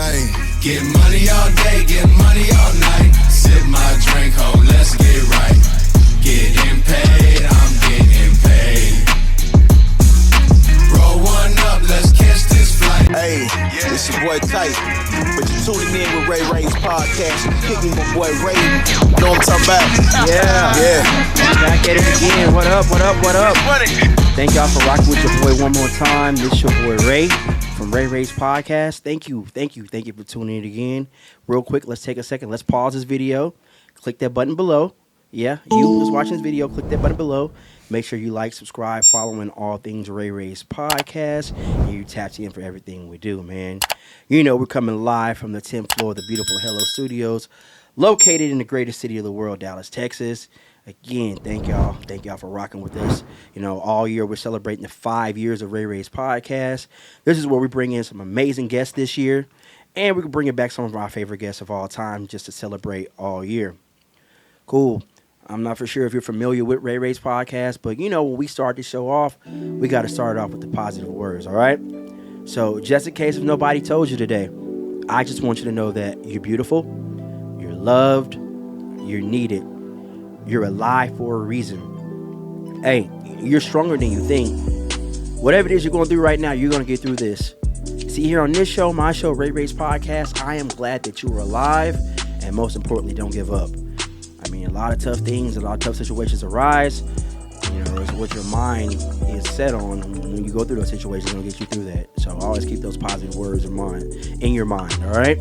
Hey. Get money all day, get money all night. Sip my drink, ho, let's get right. Getting paid, I'm getting paid. Roll one up, let's catch this flight. Hey, it's your boy Tight. But you tuning in with Ray Ray's podcast. Kicking my boy Ray. You know what I'm talking about? Yeah. Back at it again. What up? Thank y'all for rocking with your boy one more time. This your boy Ray from Ray Ray's podcast. Thank you for tuning in again. Real quick, let's take a second. Let's pause this video. Click that button below. Yeah, you who's watching this video, click that button below. Make sure you like, subscribe, following all things Ray Ray's podcast, and you tap in for everything we do, man. You know, we're coming live from the 10th floor of the beautiful Hello Studios, located in the greatest city of the world, Dallas, Texas. Again, thank y'all for rocking with us. You know, all year we're celebrating the 5 years of Ray Ray's podcast. This is where we bring in some amazing guests this year, and we can bring back some of our favorite guests of all time just to celebrate all year. Cool. I'm not for sure if you're familiar with Ray Ray's podcast, but you know, when we start the show off, we got to start off with the positive words, all right? So just in case if nobody told you today, I just want you to know that you're beautiful, you're loved, you're needed, you're alive for a reason. Hey, you're stronger than you think. Whatever it is you're going through right now, you're going to get through this. See, here on this show, my show, Ray Ray's podcast, I am glad that you are alive, and most importantly, don't give up. I mean, a lot of tough things, a lot of tough situations arise. You know, it's what your mind is set on. When you go through those situations, it'll get you through that. So always keep those positive words in your mind, all right?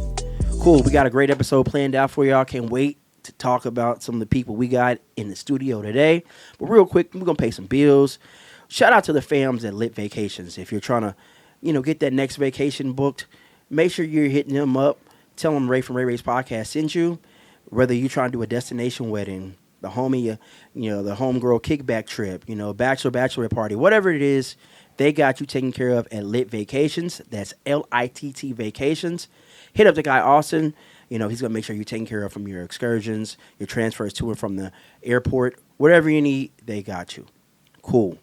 Cool. We got a great episode planned out for y'all. Can't wait to talk about some of the people we got in the studio today. But real quick, we're going to pay some bills. Shout out to the fams at Lit Vacations. If you're trying to, you know, get that next vacation booked, make sure you're hitting them up. Tell them Ray from Ray Ray's podcast sent you. Whether you're trying to do a destination wedding, the homie, you know, the homegirl kickback trip, you know, bachelorette party, whatever it is, they got you taken care of at Lit Vacations. That's LITT Vacations. Hit up the guy Austin. You know, he's going to make sure you're taken care of from your excursions, your transfers to and from the airport. Whatever you need, they got you. Cool.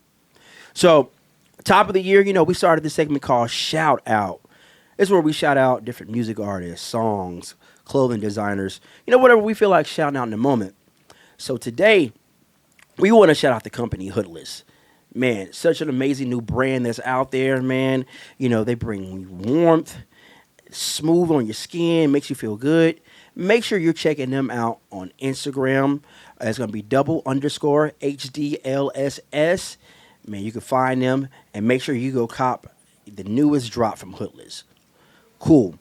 So, top of the year, you know, we started this segment called Shout Out. It's where we shout out different music artists, songs, clothing designers, you know, whatever we feel like shouting out in the moment. So today, we want to shout out the company Hoodless. Man, such an amazing new brand that's out there, man. You know, they bring warmth, smooth on your skin, makes you feel good. Make sure you're checking them out on Instagram. It's going to be _HDLSS. Man, you can find them and make sure you go cop the newest drop from Hoodless. Cool.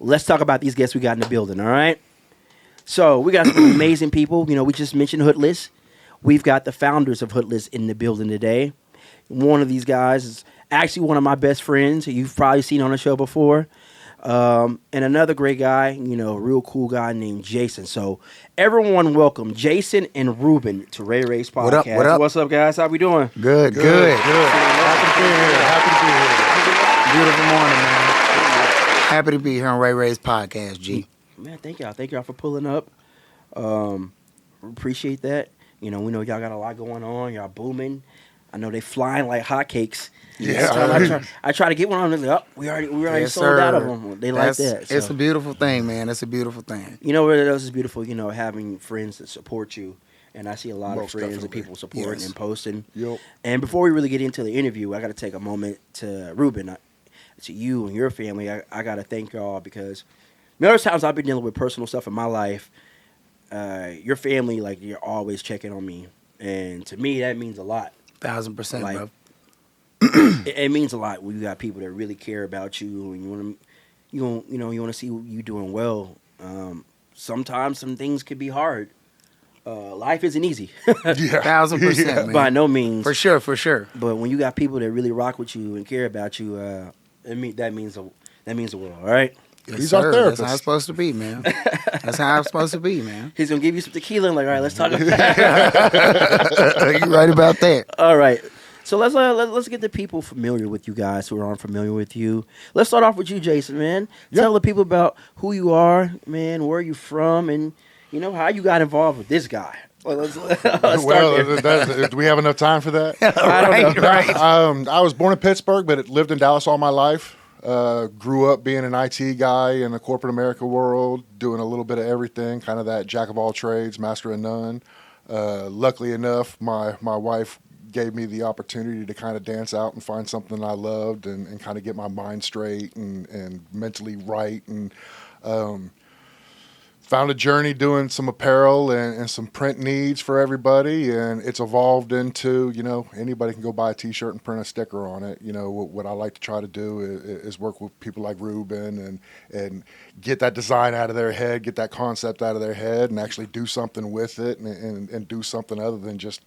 Let's talk about these guests we got in the building, all right? So we got some amazing people. You know, we just mentioned Hoodless. We've got the founders of Hoodless in the building today. One of these guys is actually one of my best friends who you've probably seen on the show before. And another great guy, you know, a real cool guy named Jason. So everyone welcome Jason and Ruben to Ray Ray's podcast. What up? What's up, guys? How we doing? Good. Happy to be here. Beautiful morning, man. Happy to be here on Ray Ray's podcast, G. Man, thank y'all for pulling up. Appreciate that. You know, we know y'all got a lot going on. Y'all booming. I know they flying like hotcakes. Yeah. I try to get one on them. Like, we already sold out of them. They like that. So. It's a beautiful thing, man. It's a beautiful thing. You know what else is beautiful? You know, having friends that support you. And I see a lot of friends and people supporting and posting. Yep. And before we really get into the interview, I got to take a moment to Ruben, to you and your family. I got to thank y'all because there's times I've been dealing with personal stuff in my life. Your family, like, you're always checking on me. And to me, that means a lot. 1,000%, like, bro. it means a lot when you got people that really care about you and you want to see you doing well. Sometimes some things can be hard. Life isn't easy. 1,000%, man. By no means. For sure. But when you got people that really rock with you and care about you, that means the world. All right. Yes, He's sir. our therapist. That's how it's supposed to be, man. That's how it's supposed to be, man. He's gonna give you some tequila and like, all right, let's talk about that. You're right about that. All right. So let's get the people familiar with you guys who aren't familiar with you. Let's start off with you, Jason, man. Yep. Tell the people about who you are, man, where you from, and you know how you got involved with this guy. Well, let's do we have enough time for that? I don't know. Right. I was born in Pittsburgh, but lived in Dallas all my life. Grew up being an IT guy in the corporate America world, doing a little bit of everything, kind of that jack of all trades, master of none. Luckily enough, my wife gave me the opportunity to kind of dance out and find something I loved and kind of get my mind straight and mentally right. And found a journey doing some apparel and some print needs for everybody, and it's evolved into, anybody can go buy a t-shirt and print a sticker on it. What I like to try to do is work with people like Ruben and get that design out of their head, get that concept out of their head, and actually do something with it and do something other than just,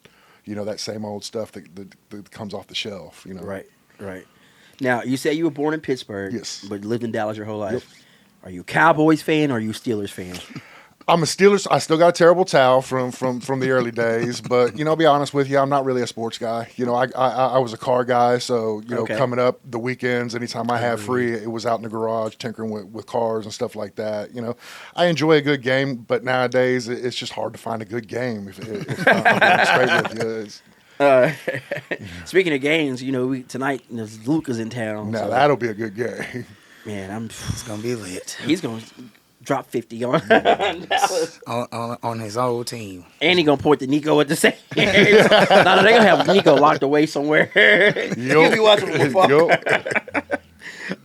that same old stuff that comes off the shelf. Right. Now, you say you were born in Pittsburgh, yes, but lived in Dallas your whole life. Yep. Are you a Cowboys fan or are you a Steelers fan? I'm a Steelers. I still got a terrible towel from the early days, but I'll be honest with you, I'm not really a sports guy. I was a car guy, so Okay. Coming up the weekends, anytime I have free, it was out in the garage tinkering with cars and stuff like that. I enjoy a good game, but nowadays it's just hard to find a good game. If I'm being straight with you, Speaking of games, tonight Luka's in town. now so, that'll be a good game. man, It's gonna be lit he's gonna drop 50 on Dallas, on his old team. and he gonna point to Nico at the same. No, they gonna have Nico locked away somewhere. He'll be watching football. Yup.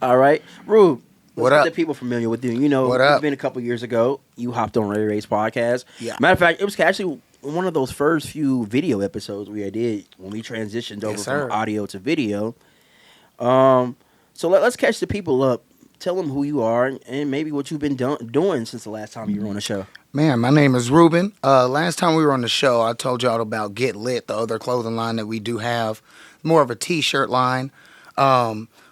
All right, Rube. What Let's up? get the people familiar with you. What It's up? been a couple years ago. You hopped on Ray Ray's podcast. Yeah. Matter of fact, it was actually one of those first few video episodes we did when we transitioned over sir. from audio to video. So let's catch the people up. Tell them who you are and maybe what you've been doing since the last time you were on the show. Man, my name is Ruben. Last time we were on the show, I told y'all about Get Lit, the other clothing line that we do have. More of a t-shirt line.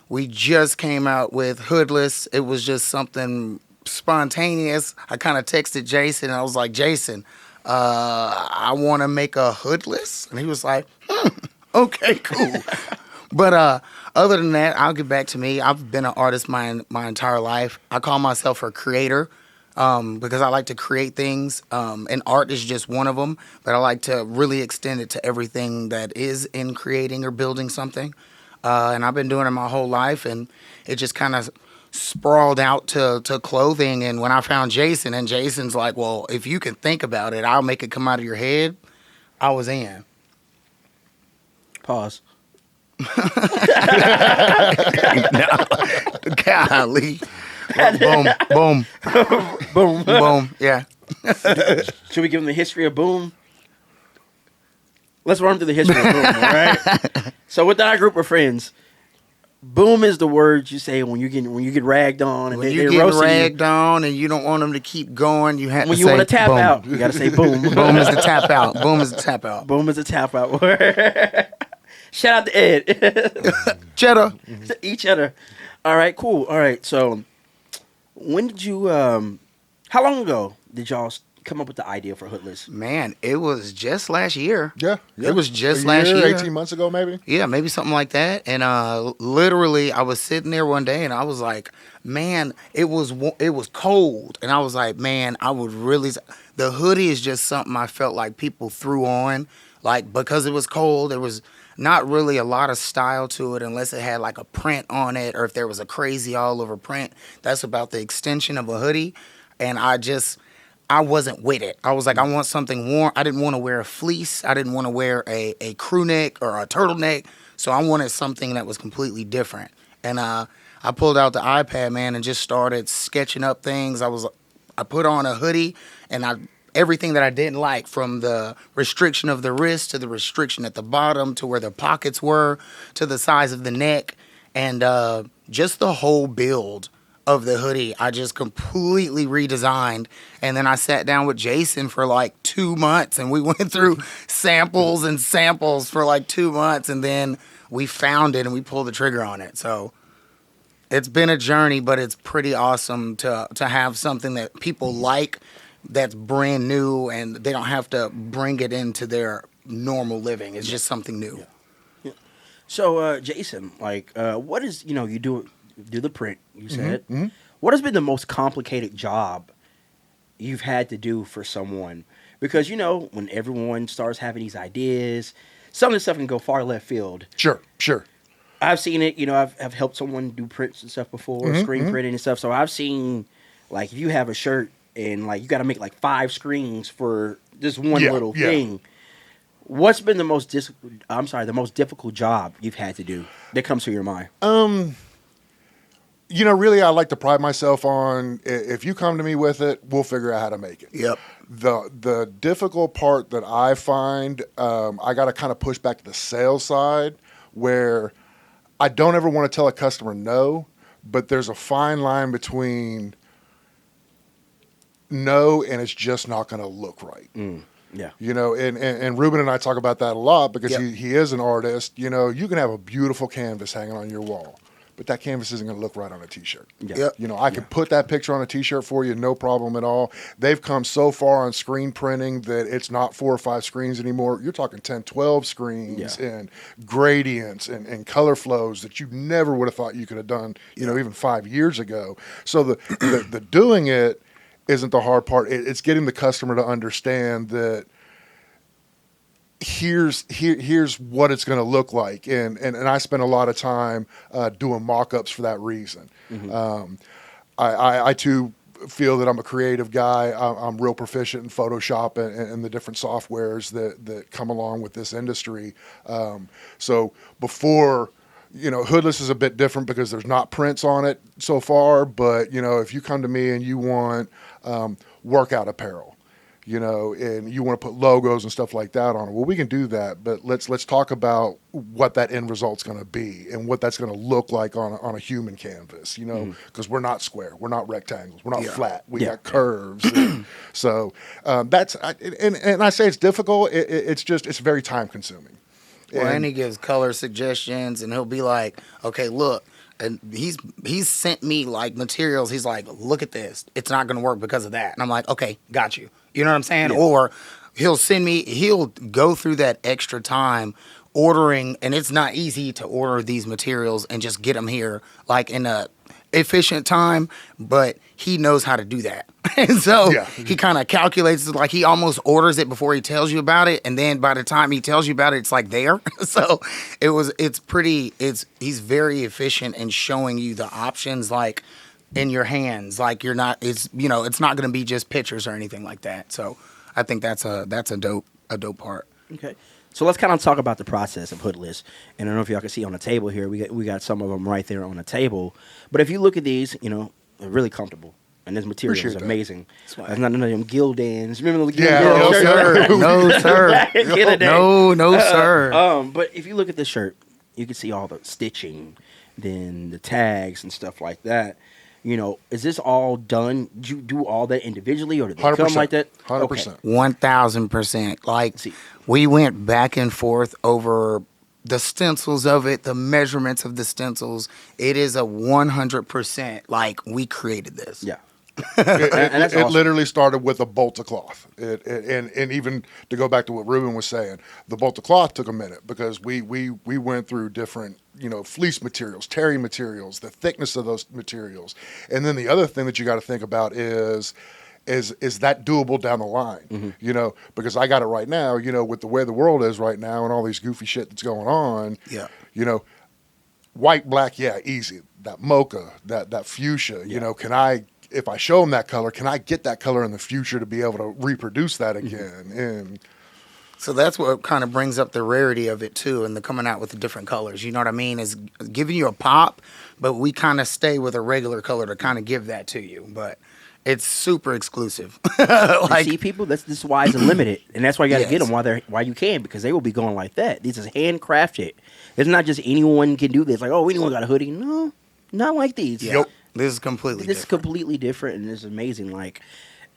We just came out with Hoodless. It was just something spontaneous. I kind of texted Jason, and I was like, Jason, I want to make a Hoodless. And he was like, okay, cool. But other than that, I'll get back to me. I've been an artist my entire life. I call myself a creator because I like to create things, and art is just one of them. But I like to really extend it to everything that is in creating or building something. And I've been doing it my whole life, and it just kind of sprawled out to clothing. And when I found Jason, and Jason's like, well, if you can think about it, I'll make it come out of your head, I was in. Pause. Golly. Boom, boom, Boom. boom. Yeah. Should we give them the history of Boom? Let's run through the history of Boom, all right? So with our group of friends, boom is the word you say when you get ragged on and When they you get roasting ragged on and you don't want them to keep going, you have When to you say want to tap boom. out, you got to say boom. Boom is the tap out. Boom is the tap out. Boom is a tap out word. Shout out to Ed. Cheddar. Each other. All right, cool. All right, so when did you, how long ago did y'all come up with the idea for Hoodless? Man, it was just last year. Yeah. It was just A last year. 18 months ago, maybe. Yeah, maybe something like that. And literally, I was sitting there one day, and I was like, "Man, it was cold." And I was like, "Man, I would really." The hoodie is just something I felt like people threw on, like because it was cold. There was not really a lot of style to it unless it had like a print on it, or if there was a crazy all over print. That's about the extension of a hoodie, and I wasn't with it. I was like, I want something warm. I didn't want to wear a fleece. I didn't want to wear a crew neck or a turtleneck. So I wanted something that was completely different. And I pulled out the iPad, man, and just started sketching up things. I put on a hoodie, and everything that I didn't like, from the restriction of the wrist to the restriction at the bottom to where the pockets were to the size of the neck, and just the whole build of the hoodie, I just completely redesigned. And then I sat down with Jason for like 2 months, and we went through samples and samples for like 2 months, and then we found it and we pulled the trigger on it. So it's been a journey, but it's pretty awesome to have something that people like, that's brand new, and they don't have to bring it into their normal living. It's just something new. Yeah. So, Jason, like, what is, you do the print, you said. Mm-hmm. What has been the most complicated job you've had to do for someone? Because, when everyone starts having these ideas, some of this stuff can go far left field. Sure. I've seen it. You know, I've helped someone do prints and stuff before, screen printing and stuff. So I've seen, like, if you have a shirt and like you got to make like 5 screens for this one little thing. What's been the most difficult job you've had to do that comes to your mind? You know, really, I like to pride myself on, if you come to me with it, we'll figure out how to make it. Yep. The difficult part that I find, I got to kind of push back to the sales side, where I don't ever want to tell a customer no, but there's a fine line between no and it's just not going to look right. Yeah. You know, and Ruben and I talk about that a lot because he is an artist. You know, you can have a beautiful canvas hanging on your wall, but that canvas isn't going to look right on a T-shirt. Yeah. You know, I can put that picture on a T-shirt for you, no problem at all. They've come so far on screen printing that it's not 4 or 5 screens anymore. You're talking 10, 12 screens and gradients and color flows that you never would have thought you could have done, you know, even 5 years ago. So the doing it isn't the hard part. It's getting the customer to understand that here's what it's going to look like, and I spend a lot of time doing mock-ups for that reason. I too feel that I'm a creative guy. I'm real proficient in Photoshop and the different softwares that come along with this industry. So before, you know, hoodless is a bit different because there's not prints on it so far, but, you know, if you come to me and you want workout apparel, you know, and you want to put logos and stuff like that on it, well, we can do that, but let's talk about what that end result's going to be and what that's going to look like on a human canvas, you know, because we're not square, we're not rectangles, we're not flat, we got curves. So that's, and I say it's difficult. It's very time consuming. Well, and he gives color suggestions, and he'll be like, okay, look. And he's sent me like materials. He's like, look at this. It's not going to work because of that. And I'm like, okay, got you. You know what I'm saying? Yeah. Or he'll go through that extra time ordering, and it's not easy to order these materials and just get them here like in a efficient time, but he knows how to do that. And so he kind of calculates it, like he almost orders it before he tells you about it, and then by the time he tells you about it, it's like there. So he's very efficient in showing you the options like in your hands, like it's not going to be just pictures or anything like that. So I think that's a dope part. Okay. So let's kind of talk about the process of hoodless. And I don't know if y'all can see on the table here, we got some of them right there on the table. But if you look at these, you know, they're really comfortable. And this material is amazing. There's not none of them Gildans. Remember the Gildans? No, sir. No, sir. But if you look at this shirt, you can see all the stitching, then the tags and stuff like that. You know, is this all done? Do you do all that individually, or did they come like that? 100%. 1,000%. Like, we went back and forth over the stencils of it, the measurements of the stencils. It is a 100%, like, we created this. Yeah. It awesome. Literally started with a bolt of cloth. And even to go back to what Ruben was saying, the bolt of cloth took a minute because we went through different, you know, fleece materials, terry materials, the thickness of those materials. And then the other thing that you got to think about is that doable down the line, you know, because I got it right now, you know, with the way the world is right now and all these goofy shit that's going on, you know, white, black, easy. That mocha, that fuchsia, you know, if I show them that color, can I get that color in the future to be able to reproduce that again? And so that's what kind of brings up the rarity of it too, and the coming out with the different colors. You know what I mean? Is giving you a pop, but we kind of stay with a regular color to kind of give that to you. But it's super exclusive. Like, you see, people, this is why it's limited, and that's why you got to get them while you can, because they will be going like that. This is handcrafted. It's not just anyone can do this. Like, oh, anyone got a hoodie? No, not like these. Yep. This is completely different, and it's amazing. Like,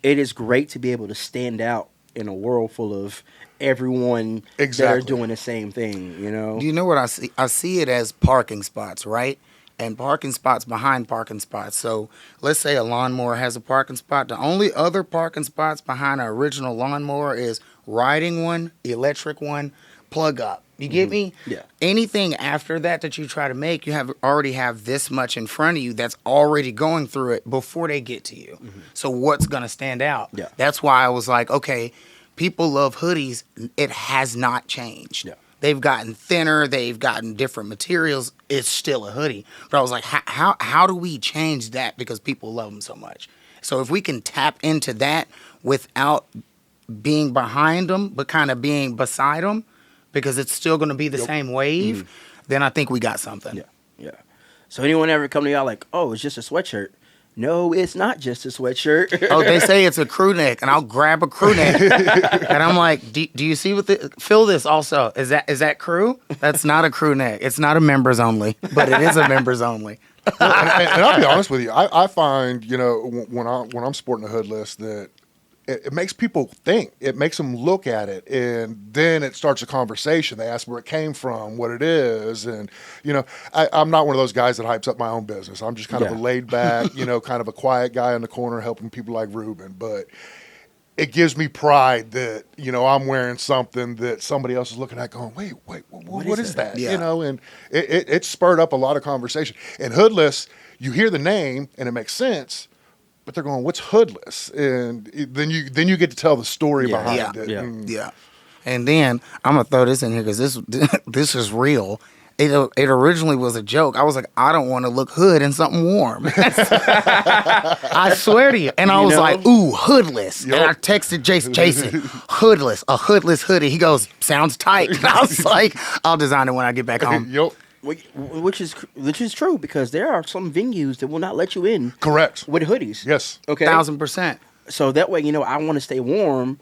it is great to be able to stand out in a world full of everyone that are doing the same thing, you know? Do you know what I see? I see it as parking spots, right? And parking spots behind parking spots. So let's say a lawnmower has a parking spot. The only other parking spots behind an original lawnmower is riding one, electric one, plug up. You get me? Yeah. Anything after that you try to make, you already have this much in front of you that's already going through it before they get to you. So what's going to stand out? Yeah. That's why I was like, okay, people love hoodies. It has not changed. Yeah. they've gotten thinner, they've gotten different materials, it's still a hoodie. But I was like, how do we change that because people love them so much? So if we can tap into that without being behind them, but kind of being beside them, because it's still going to be the same wave, then I think we got something. Yeah, yeah. So anyone ever come to y'all like, oh, it's just a sweatshirt? No, it's not just a sweatshirt. Oh, they say it's a crew neck, and I'll grab a crew neck, and I'm like, do you see what feel this also? Is that crew? That's not a crew neck. It's not a members only, but it is a members only. and I'll be honest with you, I find, you know, when I'm sporting a hoodless, that it makes people think. It makes them look at it, and then it starts a conversation. They ask where it came from, what it is, and, you know, I'm not one of those guys that hypes up my own business. I'm just kind of a laid back, you know, kind of a quiet guy in the corner helping people like Ruben. But it gives me pride that, you know, I'm wearing something that somebody else is looking at going, wait, what is that? Yeah. You know, and it spurred up a lot of conversation. And hoodless, you hear the name and it makes sense, but they're going, what's hoodless? And then you get to tell the story behind it. Yeah. Yeah. And then I'm gonna throw this in here because this is real. It originally was a joke. I was like, I don't want to look hood in something warm. I swear to you. And I was like, ooh, hoodless. Yep. And I texted Jason, hoodless, a hoodless hoodie. He goes, sounds tight. And I was like, I'll design it when I get back home. Yep. Which is true, because there are some venues that will not let you in. Correct. With hoodies. Yes. Okay. 1,000%. So that way, you know, I want to stay warm,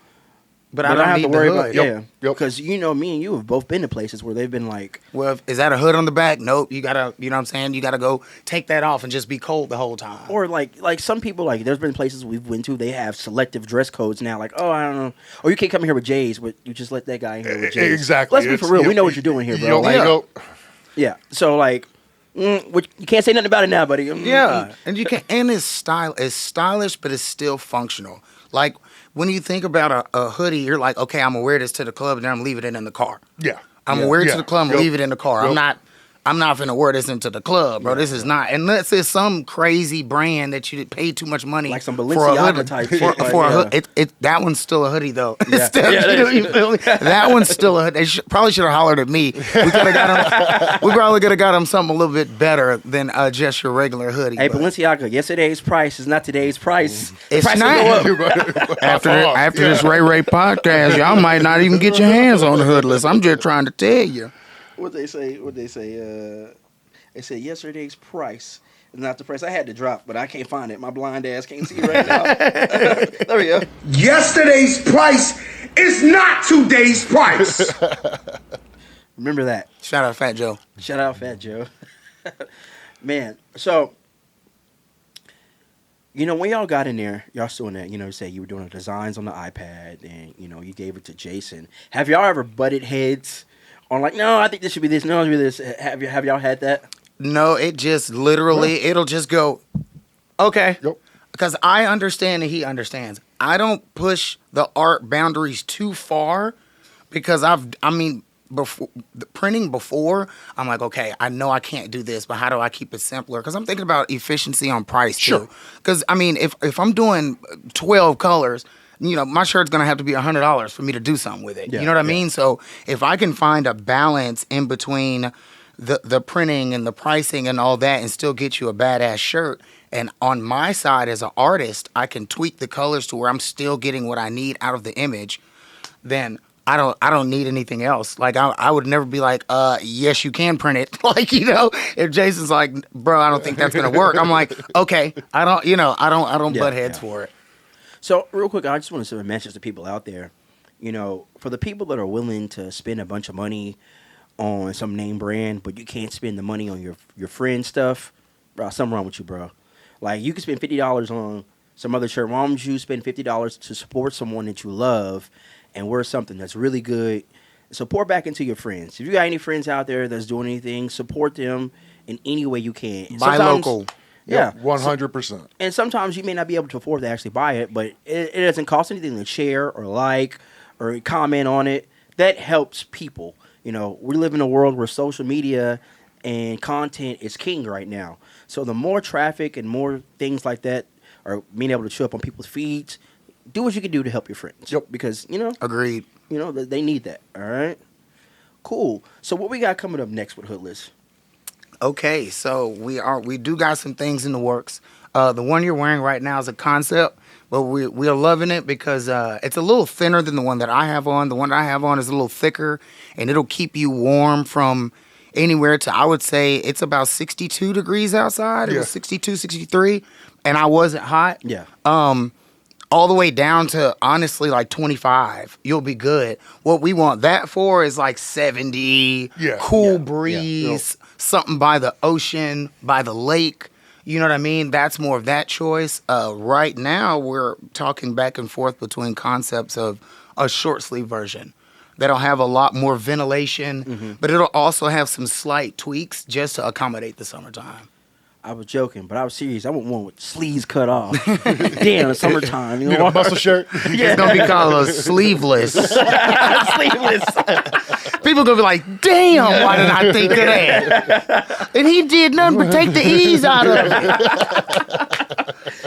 But I don't have need to the worry hood. about Yep. because you know, me and you have both been to places where they've been like, Well, is that a hood on the back? Nope. You gotta, you know what I'm saying? You gotta go take that off and just be cold the whole time. or like some people, like there's been places we've went to, they have selective dress codes now. Like, oh, I don't know, or you can't come here with J's, but you just let that guy in here with J's. Exactly. Let's be for real. We know what you're doing here, bro. Like, yeah. So like, which you can't say nothing about it now, buddy. Yeah, and you can, and it's stylish, but it's still functional. Like when you think about a hoodie, you're like, okay, I'm gonna wear this to the club, and then I'm leaving it in the car. Yeah. I'm gonna wear it to Yeah. the club and leave it in the car. Yep. I'm not gonna wear this into the club, bro. This is not, unless it's some crazy brand that you paid too much money Like some for a Balenciaga hoodie. type for, shit, like, for a yeah. hood. That one's still a hoodie though. Yeah. Still, Yeah, you feel me? That one's still a hoodie. They probably should have hollered at me. We probably could have got him something a little bit better than just your regular hoodie. Hey, but Balenciaga, yesterday's price is not today's price. The It's price will not. go up. after this Ray podcast, y'all might not even get your hands on the hoodless. I'm just trying to tell you. What they say? They say yesterday's price is not the price. I had to drop, but I can't find it. My blind ass can't see it right now. There we go. Yesterday's price is not today's price. Remember that. Shout out Fat Joe. Shout out Fat Joe. Man, so you know, when y'all got in there, y'all still in that, you know, say you were doing the designs on the iPad and, you know, you gave it to Jason. Have y'all ever butted heads on like, no, I think this should be this, no, it should be this. Have y'all had that? No, it just literally, it'll just go, okay. Yep. Because I understand and he understands. I don't push the art boundaries too far because before printing before, I'm like, okay, I know I can't do this, but how do I keep it simpler? Because I'm thinking about efficiency on price too. Because I mean, if I'm doing 12 colors, you know, my shirt's gonna have to be $100 for me to do something with it. Yeah, you know what I mean? So if I can find a balance in between the printing and the pricing and all that, and still get you a badass shirt, and on my side as an artist, I can tweak the colors to where I'm still getting what I need out of the image, then I don't need anything else. Like I would never be like, yes, you can print it. Like, you know, if Jason's like, bro, I don't think that's gonna work. I'm like, okay, I don't butt heads for it. So real quick, I just want to sort of mention to people out there, you know, for the people that are willing to spend a bunch of money on some name brand, but you can't spend the money on your friend stuff, bro, something wrong with you, bro. Like, you can spend $50 on some other shirt. Why don't you spend $50 to support someone that you love and wear something that's really good? So pour back into your friends. If you got any friends out there that's doing anything, support them in any way you can. Buy local. Yeah. 100%. And sometimes you may not be able to afford to actually buy it, but it doesn't cost anything to share or like or comment on it. That helps people. You know, we live in a world where social media and content is king right now. So the more traffic and more things like that are being able to show up on people's feeds, do what you can do to help your friends. Yep. Because, you know, Agreed. you know, they need that. All right. Cool. So what we got coming up next with Hoodless? Okay, so we do got some things in the works. The one you're wearing right now is a concept, but we are loving it because it's a little thinner than the one that I have on. The one that I have on is a little thicker, and it'll keep you warm from anywhere to, I would say, it's about 62 degrees outside. It was 62, 63, and I wasn't hot. Yeah. All the way down to, honestly, like 25. You'll be good. What we want that for is like 70, cool breeze, something by the ocean, by the lake. You know what I mean? That's more of that choice. Right now, we're talking back and forth between concepts of a short sleeve version that'll have a lot more ventilation, but it'll also have some slight tweaks just to accommodate the summertime. I was joking, but I was serious. I want one with sleeves cut off. Damn, it's summertime. You know? A muscle shirt. It's gonna be called a sleeveless. Sleeveless. People gonna be like, "Damn, why did I think of that?" And he did nothing but take the ease out of it.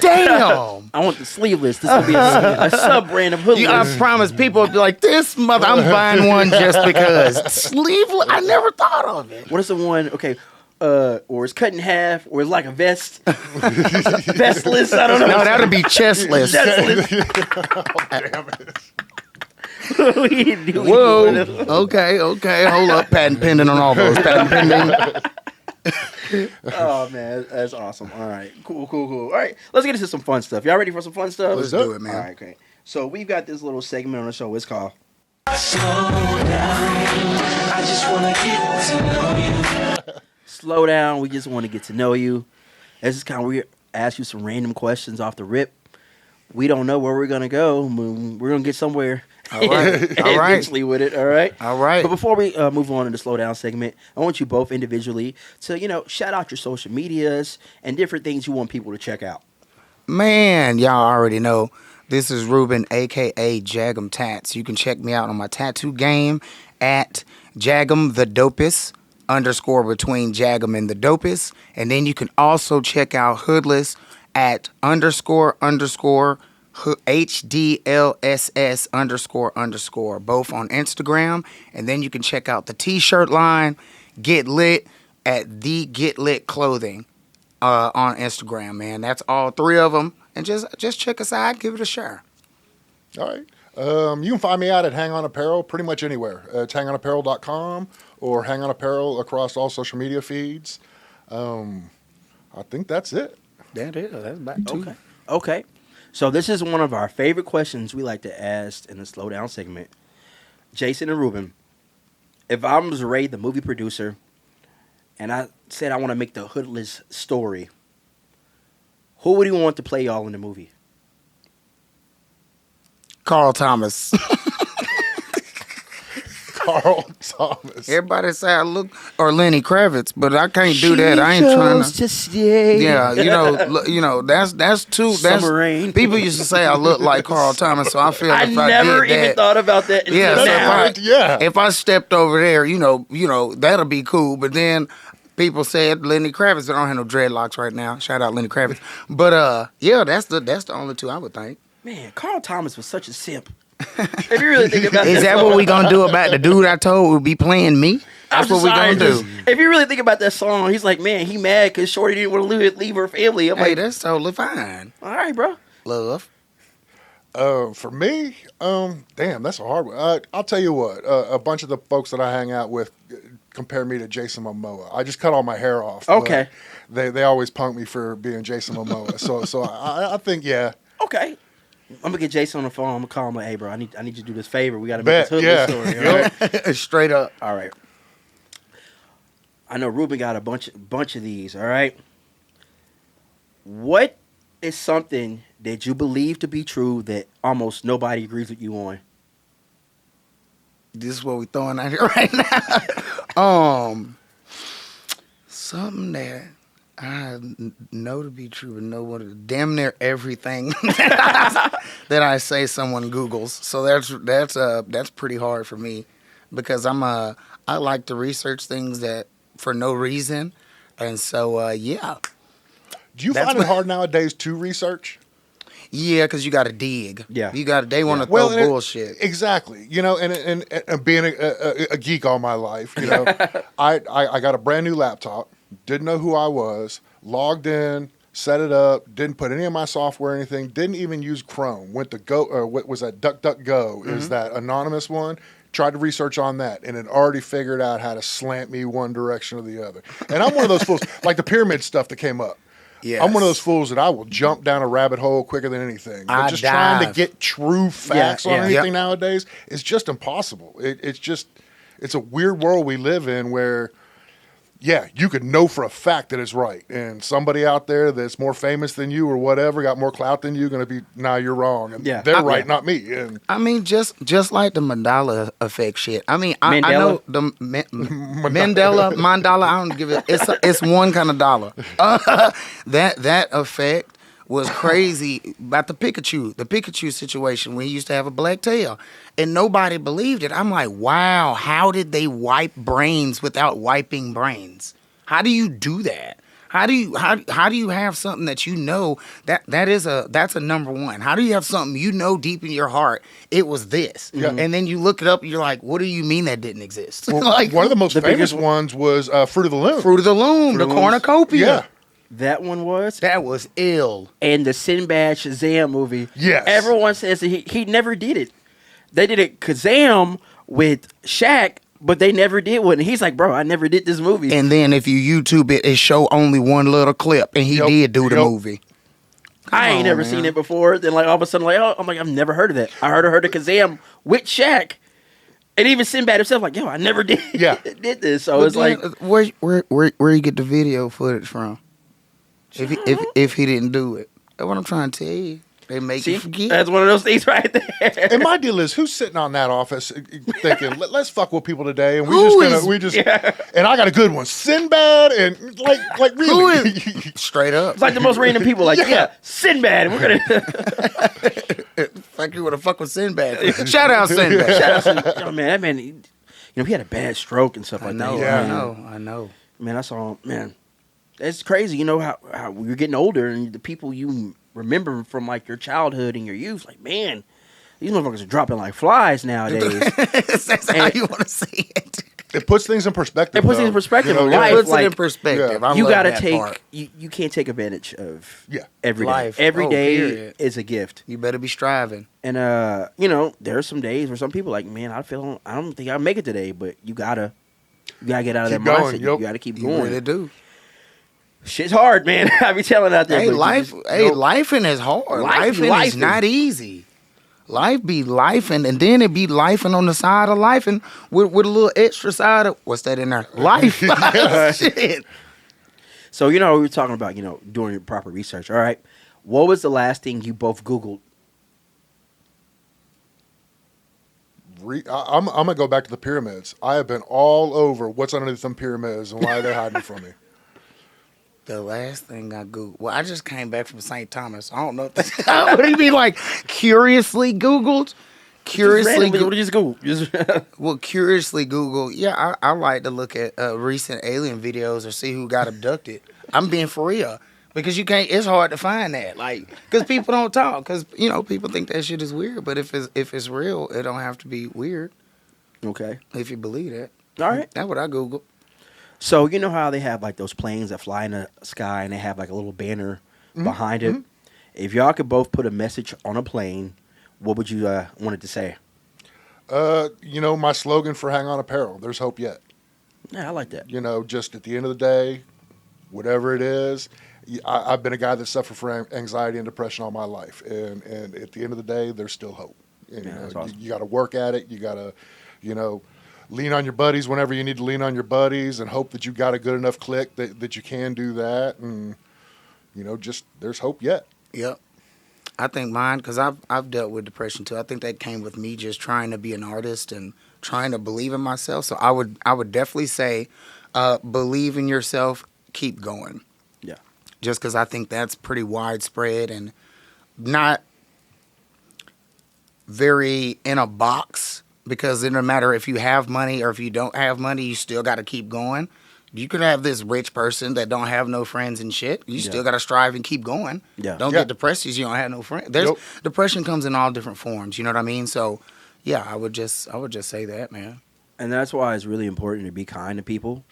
Damn. I want the sleeveless. This will be a sub-brand of Hoodless. I promise people will be like, "This mother, I'm buying one just because." Sleeveless. I never thought of it. What is the one? Okay. Or it's cut in half, or it's like a vest. Vestless, I don't know. No, that'll be chestless. Whoa. Okay. Hold up. Patent pending on all those. Patent pending. Oh, man. That's awesome. All right. Cool. All right. Let's get into some fun stuff. Y'all ready for some fun stuff? Let's do it, man. All right, great. So we've got this little segment on the show. It's called Slow down. I just wanna get to know you. Slow Down. We just want to get to know you. This is kind of where we ask you some random questions off the rip. We don't know where we're going to go. We're going to get somewhere. All right. Eventually with it. All right. All right. But before we move on to the Slow Down segment, I want you both individually to, shout out your social medias and different things you want people to check out. Man, y'all already know. This is Ruben, a.k.a. Jagum Tats. You can check me out on my tattoo game at Jagum the Dopest. _ between Jagum and the Dopest. And then you can also check out Hoodless at _ HDLSS _ both on Instagram. And then you can check out the t-shirt line, Get Lit, at the Get Lit Clothing on Instagram, man. That's all three of them. And just check us out, give it a share. All right. You can find me out at Hang On Apparel pretty much anywhere. It's hangonapparel.com or Hang On Apparel across all social media feeds. I think that's it. That is. That's about two. Okay. So this is one of our favorite questions we like to ask in the Slow Down segment. Jason and Ruben, if I was Ray, the movie producer, and I said I want to make the Hoodless story, who would you want to play y'all in the movie? Carl Thomas. Carl Thomas. Everybody say I look, or Lenny Kravitz, but I can't do that. I ain't trying to stay. Yeah, that's too. That's Summer rain. People used to say I look like Carl Thomas, so I feel I if I never did even that, thought about that. Yeah, until now. if I stepped over there, that'll be cool. But then people said Lenny Kravitz. I don't have no dreadlocks right now. Shout out Lenny Kravitz. But that's the only two I would think. Man, Carl Thomas was such a simp. If you really think about Is that what we gonna do about the dude I told would be playing me? That's what we gonna do. If you really think about that song, he's like, man, he mad because Shorty didn't want to leave her family. I'm Hey, like, that's totally fine. all right, bro. Love. For me, damn, that's a hard one. I'll tell you what, a bunch of the folks that I hang out with compare me to Jason Momoa. I just cut all my hair off. Okay. They always punk me for being Jason Momoa. so I think, yeah. Okay. I'm gonna get Jason on the phone. I'm gonna call him like, hey, bro, I need you to do this favor. We gotta make this Bet, Hoodless story. All right? Straight up. All right. I know Ruben got a bunch of these. All right. What is something that you believe to be true that almost nobody agrees with you on? This is what we throwing out here right now. Something that I know to be true, but know what damn near everything that I say someone Googles. So that's pretty hard for me because I like to research things that for no reason, and so yeah. Do you find it hard nowadays to research? Yeah, because you got to dig. Yeah. They want to Well, throw bullshit. Exactly. You know, and being a geek all my life, you know, I got a brand new laptop, didn't know who I was, logged in, set it up, didn't put any of my software or anything, didn't even use Chrome, went to what was that, DuckDuckGo is that anonymous one, tried to research on that, and had already figured out how to slant me one direction or the other. And I'm one of those fools, like the pyramid stuff that came up. Yes. I'm one of those fools that I will jump down a rabbit hole quicker than anything. But just trying to get true facts on anything nowadays is just impossible. It's a weird world we live in where, you could know for a fact that it's right. And somebody out there that's more famous than you or whatever, got more clout than you, going to be, you're wrong. And they're right, not me. And I mean, just like the Mandela effect shit. I mean, I know the Mandela, I don't give it. It's one kind of dollar. That effect was crazy about the Pikachu situation when he used to have a black tail, and nobody believed it. I'm like, wow, how did they wipe brains without wiping brains? How do you do that? How do you have something that you know that's a number one? How do you have something you know deep in your heart it was this, and then you look it up and you're like, what do you mean that didn't exist? Well, like one of the most famous ones was Fruit of the Loom. Fruit of the Loom, the cornucopia. Yeah. That one was? That was ill. And the Sinbad Shazam movie. Yes. Everyone says that he never did it. They did it Kazam with Shaq, but they never did one. And he's like, bro, I never did this movie. And then if you YouTube it, it show only one little clip, and he did do the movie. I ain't never seen it before. Then like all of a sudden, I'm like, I've never heard of that. I heard of Kazam with Shaq. And even Sinbad himself, like, I never did did this. So it's like, where you get the video footage from? If he didn't do it, that's what I'm trying to tell you. They make you forget. That's one of those things right there. And my deal is, who's sitting on that office thinking, let's fuck with people today, and and I got a good one, Sinbad, and like really, straight up, it's like the most random people, like Sinbad. And we're gonna fuck you with a fuck with Sinbad. Shout out Sinbad. Shout out Sinbad. Oh, man, that man, he had a bad stroke and stuff like that. I know. Man, I saw man. It's crazy, how you're getting older and the people you remember from like your childhood and your youth, like, man, these motherfuckers are dropping like flies nowadays. That's how you want to see it. It puts things in perspective. It puts things in perspective. Life, puts it in perspective. You gotta take. You can't take advantage of every life. Day. Every day period. is a gift. You better be striving. And there are some days where some people like, man, I don't think I'll make it today, but you gotta get out of that mindset. You gotta keep going. You really do. Shit's hard, man. I be telling out there. Hey, lifing is hard. Lifing is not easy. Life be lifing, and then it be lifing on the side of lifing with a little extra side of what's that in there? Life. Shit. So we were talking about doing your proper research. All right, what was the last thing you both Googled? I'm gonna go back to the pyramids. I have been all over what's underneath them pyramids and why they're hiding from me. The last thing I Googled. Well, I just came back from St. Thomas. I don't know if that's what do you mean, like curiously Googled? Curiously Google. Well, curiously Google. Yeah, I like to look at recent alien videos or see who got abducted. I'm being for real. Because you can't, it's hard to find that. Like, because people don't talk. Because, people think that shit is weird. But if it's real, it don't have to be weird. Okay. If you believe that. All right. That's what I Googled. So you know how they have like those planes that fly in the sky and they have like a little banner behind it? If y'all could both put a message on a plane, what would you want it to say? My slogan for Hang On Apparel, there's hope yet. Yeah, I like that. Just at the end of the day, whatever it is, I've been a guy that suffered from anxiety and depression all my life. And at the end of the day, there's still hope. And, that's awesome. You got to work at it. You got to, lean on your buddies whenever you need to lean on your buddies and hope that you got a good enough clique that you can do that. And, just there's hope yet. Yep. I think mine, because I've dealt with depression too. I think that came with me just trying to be an artist and trying to believe in myself. So I would definitely say believe in yourself, keep going. Yeah. Just because I think that's pretty widespread and not very in a box. Because it doesn't matter if you have money or if you don't have money, you still got to keep going. You could have this rich person that don't have no friends and shit. You still got to strive and keep going. Yeah. Don't get depressed because you don't have no friends. Depression comes in all different forms. You know what I mean? So, yeah, I would just say that, man. And that's why it's really important to be kind to people.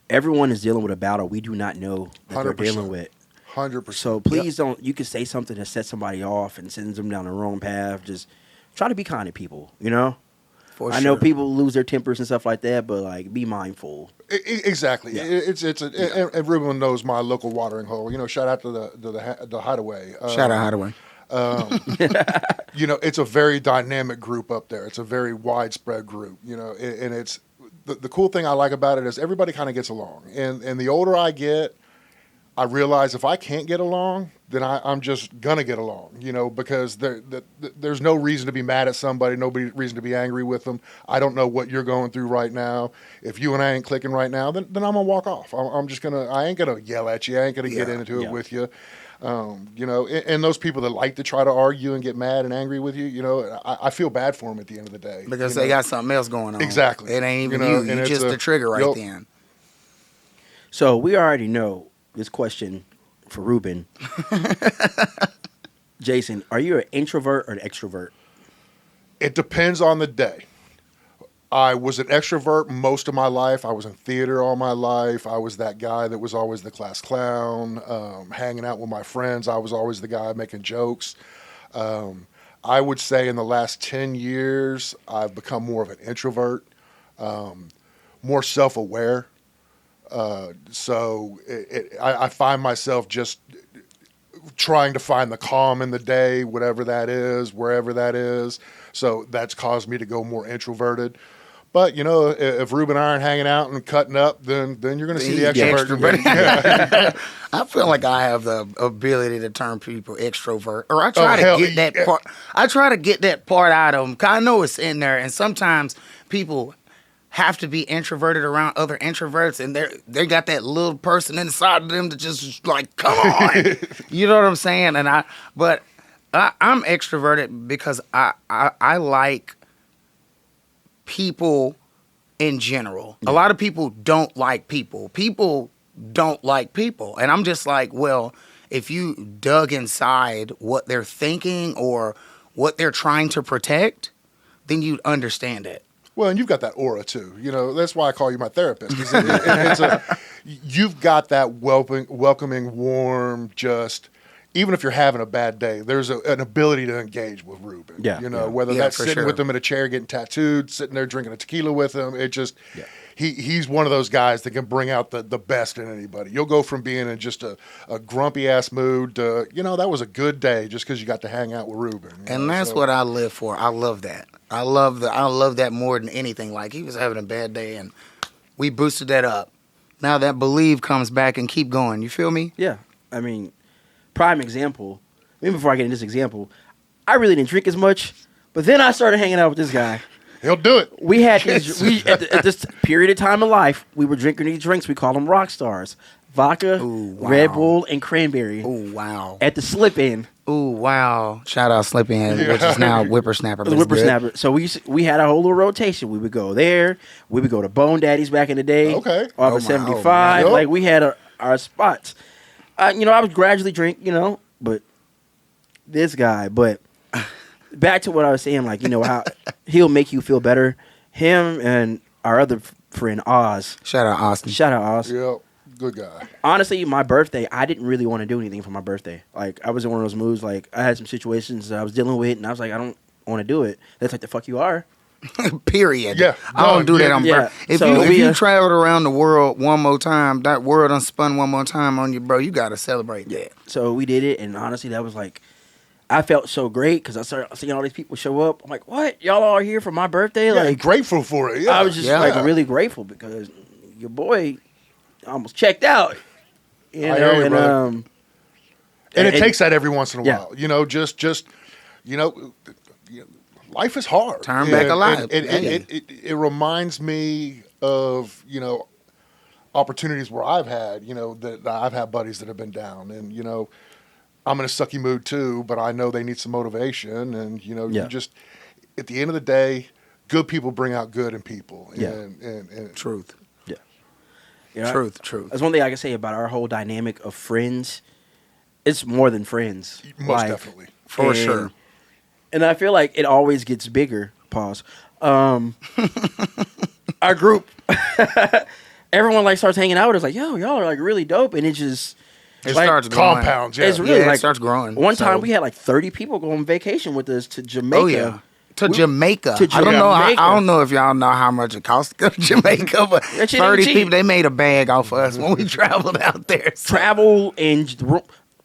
Everyone is dealing with a battle we do not know that they're dealing with. 100%. So please don't. You can say something that sets somebody off and sends them down the wrong path. Just try to be kind to people. You know. I know people lose their tempers and stuff like that, but like, be mindful. Exactly. Yeah. And everyone knows my local watering hole. You know, shout out to the Hideaway. Shout out Hideaway. You know, it's a very dynamic group up there. It's a very widespread group. You know, and it's the cool thing I like about it is everybody kind of gets along. And the older I get, I realize if I can't get along, then I'm just gonna get along, you know, because there's no reason to be mad at somebody, no reason to be angry with them. I don't know what you're going through right now. If you and I ain't clicking right now, then I'm gonna walk off. I ain't gonna yell at you. I ain't gonna get into it with you. You know, and those people that like to try to argue and get mad and angry with you, you know, I feel bad for them at the end of the day because they got something else going on. Exactly. It ain't even you. You're just the trigger right then. So we already know this question for Ruben. Jason, are you an introvert or an extrovert? It depends on the day. I was an extrovert most of my life. I was in theater all my life. I was that guy that was always the class clown, hanging out with my friends. I was always the guy making jokes. I would say in the last 10 years, I've become more of an introvert, more self-aware. So I find myself just trying to find the calm in the day, whatever that is, wherever that is. So that's caused me to go more introverted. But, you know, if Ruben and I aren't hanging out and cutting up, then you're going to see the extrovert. I feel like I have the ability to turn people extrovert. Or I try to get that part. I try to get that part out of them. 'Cause I know it's in there. And sometimes people have to be introverted around other introverts, and they got that little person inside of them that just like, come on. You know what I'm saying? And I'm extroverted because I like people in general. A lot of people don't like people. People don't like people. And I'm just like, well, if you dug inside what they're thinking or what they're trying to protect, then you'd understand it. Well, and you've got that aura too. You know, that's why I call you my therapist. You've got that welcoming, warm, just, even if you're having a bad day, there's an ability to engage with Ruben. Yeah. You know, whether that's sitting with him in a chair getting tattooed, sitting there drinking a tequila with him, it just, he's one of those guys that can bring out the best in anybody. You'll go from being in just a grumpy ass mood to, you know, that was a good day just because you got to hang out with Ruben. And that's what I live for. I love that. I love that more than anything. Like, he was having a bad day and we boosted that up. Now that believe comes back and keep going. You feel me? Yeah. I mean, prime example, even before I get into this example, I really didn't drink as much, but then I started hanging out with this guy. He'll do it. We had at this period of time of life, we were drinking these drinks. We called them rock stars. Vodka, Red Bull, and cranberry. Oh, wow. At the Slip-In. Oh, wow. Shout out Slip-In, which is now Whippersnapper. The Whippersnapper. So we had a whole little rotation. We would go there. We would go to Bone Daddy's back in the day. Okay. Off of 75. Like, we had our spots. You know, I would gradually drink, you know, but this guy. But back to what I was saying, like, you know, how he'll make you feel better. Him and our other friend, Oz. Shout out Austin. Shout out Oz. Yep. Good guy. Honestly, my birthday, I didn't really want to do anything for my birthday. Like, I was in one of those moods, like, I had some situations that I was dealing with, and I was like, I don't want to do it. That's like, the fuck you are. Period. Yeah. I don't do that on birthday. If you traveled around the world one more time, that world done spun one more time on you, bro, you got to celebrate that. So we did it, and honestly, that was like, I felt so great because I started seeing all these people show up. I'm like, what? Y'all all here for my birthday? Yeah, like, grateful for it. Yeah. I was just like really grateful because your boy almost checked out. You know, and it takes that every once in a while. You know, just you know, life is hard. Turn back alive. It reminds me of, you know, opportunities where I've had, you know, that I've had buddies that have been down, and, you know, I'm in a sucky mood too, but I know they need some motivation, and, you know, you just, at the end of the day, good people bring out good in people. And Truth. Yeah. You know, Truth. That's one thing I can say about our whole dynamic of friends. It's more than friends. Most definitely. For sure. And I feel like it always gets bigger. Pause. Our group, everyone like starts hanging out. It's like, yo, y'all are like really dope, and it just It like, starts growing. Compounds, yeah. It's really Yeah, it like starts growing. One So- time we had like 30 people go on vacation with us to Jamaica. Oh yeah. To Jamaica. to I don't know. Jamaica. I don't know if y'all know how much it costs to go to Jamaica, but That shit 30 ain't cheap. people, they made a bag off of us when we traveled out there. So, Travel and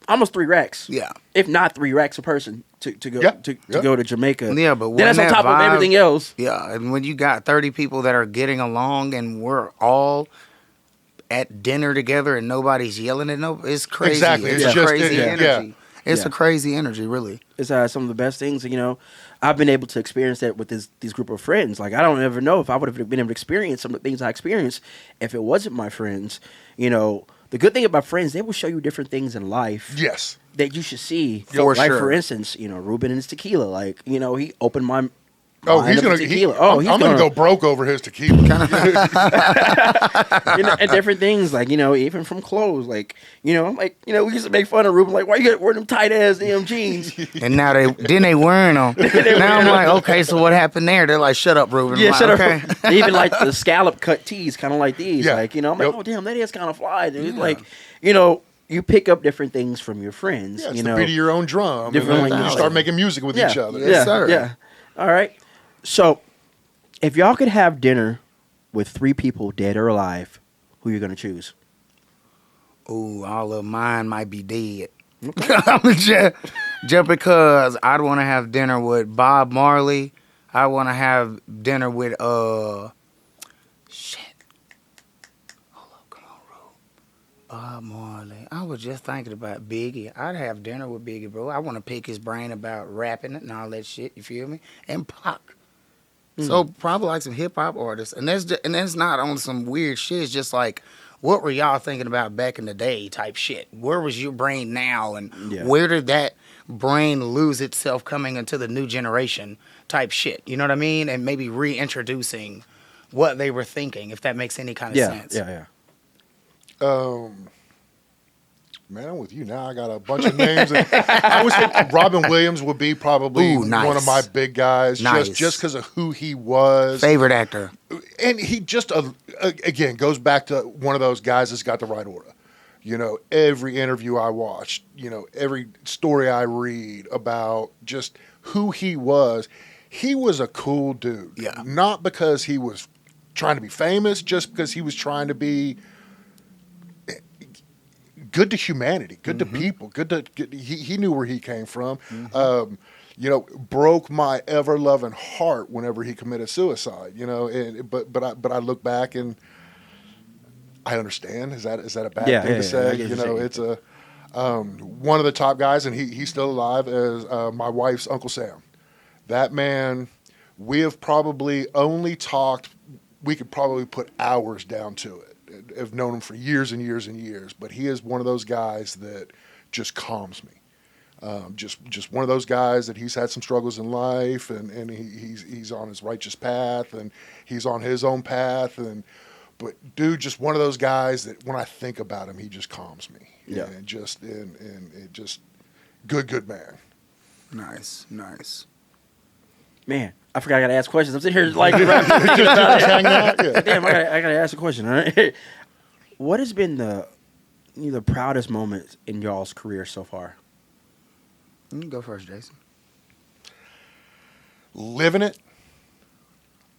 almost 3 racks. yeah. If not 3 racks a person to go Yep, to yep. go to Jamaica. Yeah, but then that's on wasn't top that of vibe- everything else. Yeah, and when you got 30 people that are getting along and we're all at dinner together and nobody's yelling at nobody, it's crazy. Exactly. It's It's a just- crazy yeah. energy. It's Yeah. a crazy energy, really. It's some of the best things. I've been able to experience that with these group of friends. Like I don't ever know if I would have been able to experience some of the things I experienced if it wasn't my friends. The good thing about friends, they will show you different things in life Yes. that you should see. For like sure. for instance, Ruben and his tequila. Like he opened my. Oh, mind he's up gonna. to tequila. I'm gonna go broke over his tequila. And different things like even from clothes like I'm like we used to make fun of Ruben like why you got wear them tight ass damn jeans. And now they wearing them. Now I'm like, okay, so what happened there? They're like, shut up, Ruben. Yeah, I'm shut like, up. okay. Even like the scallop cut tees, kind of like these. Yeah. Like I'm like, Yep. oh damn, that is kind of fly, dude. Like you pick up different things from your friends. Yeah, it's the beat of your own drum. And Different then you language. start making music with yeah, each other. Yes, sir. Yeah. All right. So, if y'all could have dinner with 3 people, dead or alive, who you gonna choose? Ooh, all of mine might be dead. just because I'd want to have dinner with Bob Marley. I want to have dinner with shit. Hold up, come on, bro. Bob Marley. I was just thinking about Biggie. I'd have dinner with Biggie, bro. I want to pick his brain about rapping and all that shit. You feel me? And Pac. So probably like some hip hop artists, and that's not on some weird shit. It's just like, what were y'all thinking about back in the day, type shit. Where was your brain now, and where did that brain lose itself coming into the new generation, type shit. You know what I mean? And maybe reintroducing what they were thinking, if that makes any kind of sense. Yeah. Man, I'm with you now. I got a bunch of names. I was thinking Robin Williams would be probably Ooh, nice. one of my big guys, Nice. just because of who he was. Favorite actor. And he just, again, goes back to one of those guys that's got the right aura. Every interview I watched, every story I read about just who he was a cool dude. Yeah. Not because he was trying to be famous, just because he was trying to be good to humanity, good to people, he knew where he came from. Broke my ever loving heart whenever he committed suicide. But I look back and I understand. Is that a bad thing to say? I get what you're saying. It's one of the top guys, and he's still alive. Is my wife's Uncle Sam. That man, we have probably only talked. We could probably put hours down to it. I've known him for years and years and years, but he is one of those guys that just calms me. Just one of those guys that he's had some struggles in life, and he's on his righteous path, and he's on his own path, but dude, just one of those guys that when I think about him, he just calms me. Yeah, and just good man. Nice. Man, I forgot I gotta ask questions. I'm sitting here like, damn, I gotta ask a question. All right, what has been the proudest moment in y'all's career so far? You can go first, Jason. Living it.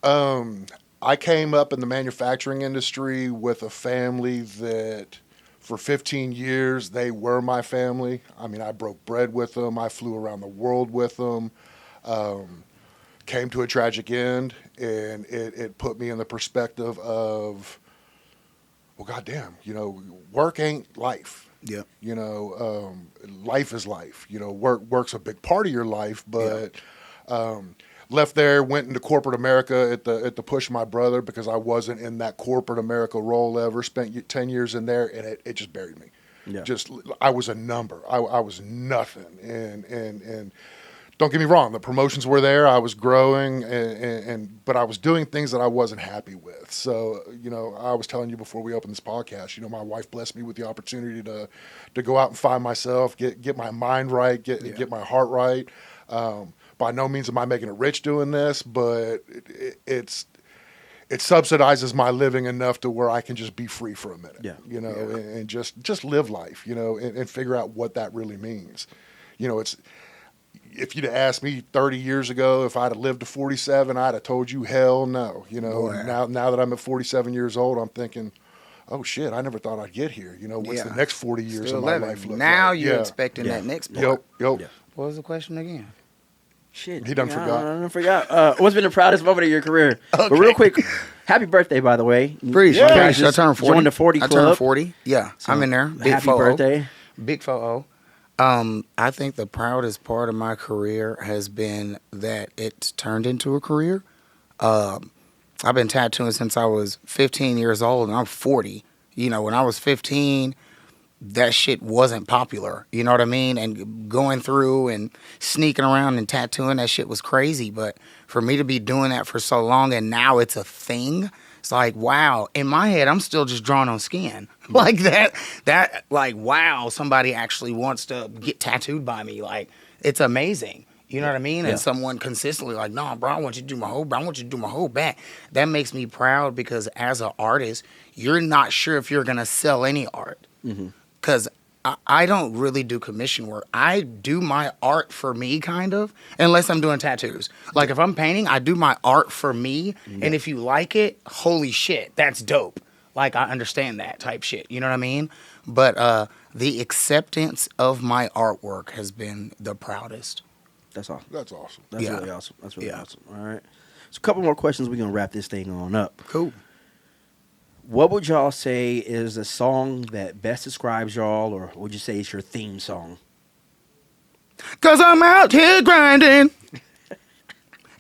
I came up in the manufacturing industry with a family that for 15 years, they were my family. I mean, I broke bread with them. I flew around the world with them. Came to a tragic end, and it put me in the perspective of, well, goddamn, work ain't life. Yeah. Life is life. Work's a big part of your life, but left there, went into corporate America at the push of my brother because I wasn't in that corporate America role ever. Spent 10 years in there, and it just buried me. Yeah. I was a number. I was nothing, and don't get me wrong, the promotions were there. I was growing, but I was doing things that I wasn't happy with. So, I was telling you before we opened this podcast, my wife blessed me with the opportunity to go out and find myself, get my mind right, get my heart right. By no means am I making it rich doing this, but it subsidizes my living enough to where I can just be free for a minute, and just live life, and figure out what that really means. If you'd have asked me 30 years ago if I'd have lived to 47, I'd have told you hell no. Now that I'm at 47 years old, I'm thinking, oh shit, I never thought I'd get here. What's the next 40 years Still of my 11. life look now like? you're expecting that next part. Yep. What was the question again? Shit. He done forgot. I forgot. What's been the proudest moment of your career? Okay. But real quick, happy birthday, by the way. Appreciate it. I turned 40. Joined the 40 club. I turned 40. Yeah, so I'm in there. Big happy birthday. Big 4-0. I think the proudest part of my career has been that it's turned into a career. I've been tattooing since I was 15 years old, and I'm 40. When I was 15, that shit wasn't popular. You know what I mean? And going through and sneaking around and tattooing, that shit was crazy. But for me to be doing that for so long, and now it's a thing, it's like, wow. In my head, I'm still just drawing on skin. Like that, like, wow, somebody actually wants to get tattooed by me. Like, it's amazing. You know what I mean? Yeah. And someone consistently like, no, bro, I want you to do my whole, bro. I want you to do my whole back. That makes me proud because as an artist, you're not sure if you're going to sell any art. Because I don't really do commission work. I do my art for me, kind of, unless I'm doing tattoos. Like, if I'm painting, I do my art for me. And if you like it, holy shit, that's dope. Like, I understand that type shit. You know what I mean? But the acceptance of my artwork has been the proudest. That's awesome. That's awesome. That's really awesome. That's really awesome. All right. So a couple more questions. We're going to wrap this thing on up. Cool. What would y'all say is the song that best describes y'all, or would you say it's your theme song? 'Cause I'm out here grinding.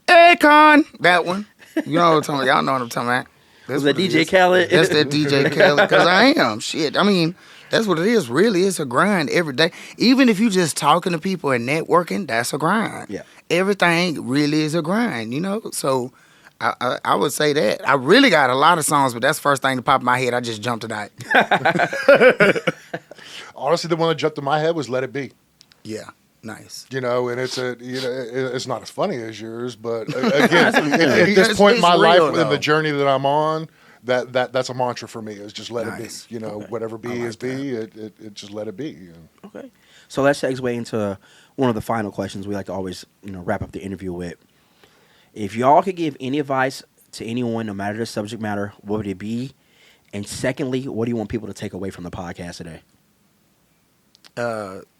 Akon. That one. You know what I'm talking about. Y'all know what I'm talking about. Was that DJ Khaled? That's that DJ Khaled. Because I am. Shit. I mean, that's what it is. Really, it's a grind every day. Even if you just talking to people and networking, that's a grind. Yeah. Everything really is a grind, So I would say that. I really got a lot of songs, but that's the first thing to pop in my head. I just jumped tonight. Honestly, the one that jumped in my head was "Let It Be." Yeah. Nice. And it's not as funny as yours, but again, at this point in my life and the journey that I'm on, that's a mantra for me is just let it be. Whatever be is be. It just let it be. Okay. So let's segue into one of the final questions we like to always wrap up the interview with. If y'all could give any advice to anyone, no matter the subject matter, what would it be? And secondly, what do you want people to take away from the podcast today?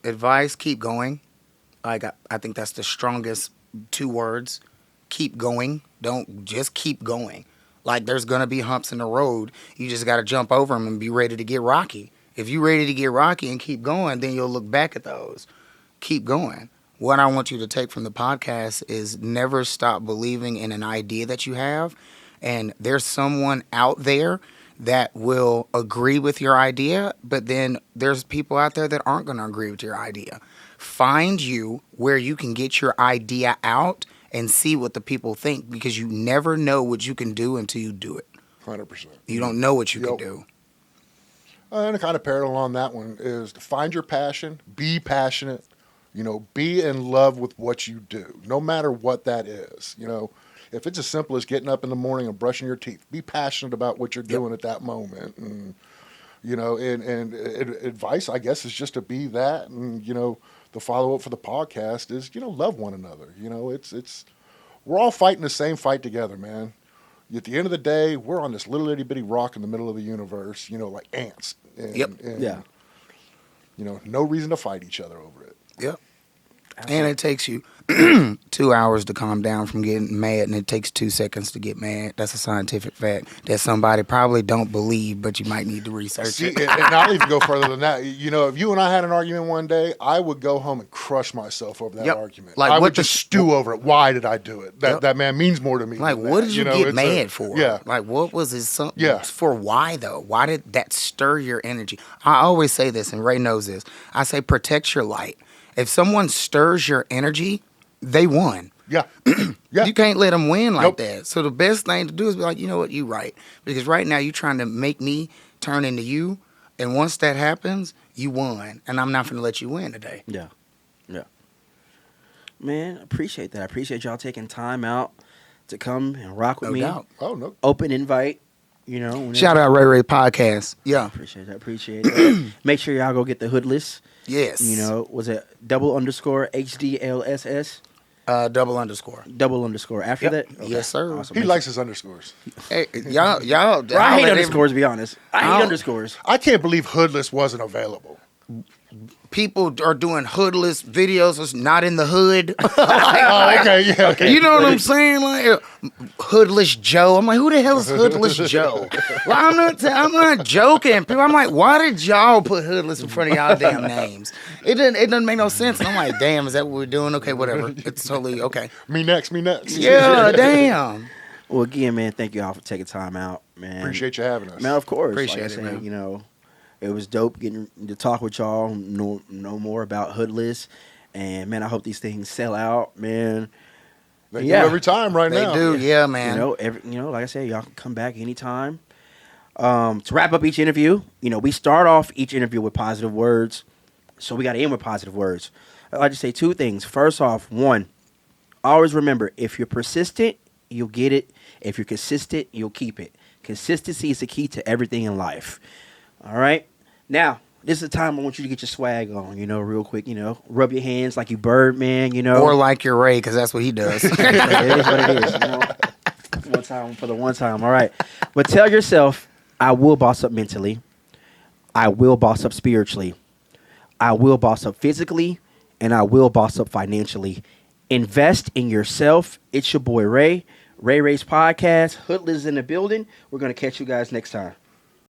Advice: keep going. Like, I think that's the strongest 2 words. Keep going. Don't just keep going. Like, there's going to be humps in the road. You just got to jump over them and be ready to get rocky. If you're ready to get rocky and keep going, then you'll look back at those. Keep going. What I want you to take from the podcast is never stop believing in an idea that you have. And there's someone out there that will agree with your idea, but then there's people out there that aren't going to agree with your idea. Find you where you can get your idea out and see what the people think, because you never know what you can do until you do it. 100%. You don't know what you can do. And a kind of parallel on that one is to find your passion, be passionate, be in love with what you do, no matter what that is. If it's as simple as getting up in the morning and brushing your teeth, be passionate about what you're doing at that moment. And, and advice, I guess, is just to be that. And, the follow-up for the podcast is, love one another. We're all fighting the same fight together, man. At the end of the day, we're on this little itty-bitty rock in the middle of the universe, like ants. And, no reason to fight each other over it. Yep. And it takes you 2 hours to calm down from getting mad, and it takes 2 seconds to get mad. That's a scientific fact that somebody probably don't believe, but you might need to research it. And I'll even go further than that. If you and I had an argument one day, I would go home and crush myself over that argument. Like, I would just stew over it. Why did I do it? That man means more to me. Like, what did you get mad for? Yeah. Like, what was his something? Yeah. For why, though? Why did that stir your energy? I always say this, and Ray knows this. I say protect your light. If someone stirs your energy, they won. Yeah. Yeah. You can't let them win like Nope. that. So the best thing to do is be like, you know what, you right. Because right now you're trying to make me turn into you. And once that happens, you won. And I'm not going to let you win today. Yeah. Yeah. Man, appreciate that. I appreciate y'all taking time out to come and rock with No me. doubt. Oh, no. Open invite, you know. whenever- Shout out Ray Ray Podcast. Yeah. Appreciate that. Appreciate that. Make sure y'all go get the hood list. Yes. You know, was it _ HDLSS? Double underscore. _ After Yep. that? Okay. Yes, sir. Awesome. He Make likes his underscores. Hey, y'all. sure- I hate underscores, to be honest. I hate Oh. underscores. I can't believe Hoodless wasn't available. People are doing hoodless videos. It's not in the hood. Oh, okay, yeah. Okay. You know what I'm saying? Like Hoodless Joe. I'm like, who the hell is Hoodless Joe? Well, I'm not joking. People, I'm like, why did y'all put Hoodless in front of y'all damn names? It doesn't make no sense. And I'm like, damn, is that what we're doing? Okay, whatever. It's totally okay. Me next. Yeah, damn. Well, again, man, thank you all for taking time out, man. Appreciate you having us. Man, of course. Appreciate like I it, said, man. You know, it was dope getting to talk with y'all, know more about Hoodless. And, man, I hope these things sell out, man. They Yeah. do every time right They now. do, yeah, man. You know, like I said, y'all can come back anytime. To wrap up each interview, you know, we start off each interview with positive words. So we got to end with positive words. I like to say two things. First off, one, always remember, if you're persistent, you'll get it. If you're consistent, you'll keep it. Consistency is the key to everything in life. All right? Now, this is the time I want you to get your swag on, you know, real quick, you know. Rub your hands like you Birdman, you know. Or like your Ray, because that's what he does. It is what it is, you know. One time for the one time, all right. But tell yourself, I will boss up mentally. I will boss up spiritually. I will boss up physically. And I will boss up financially. Invest in yourself. It's your boy Ray. Ray Ray's Podcast. Hoodless in the building. We're going to catch you guys next time.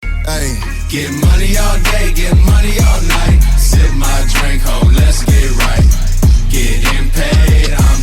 Hey, get money all day, get money all night. Sip my drink, ho, let's get right. Getting paid, I'm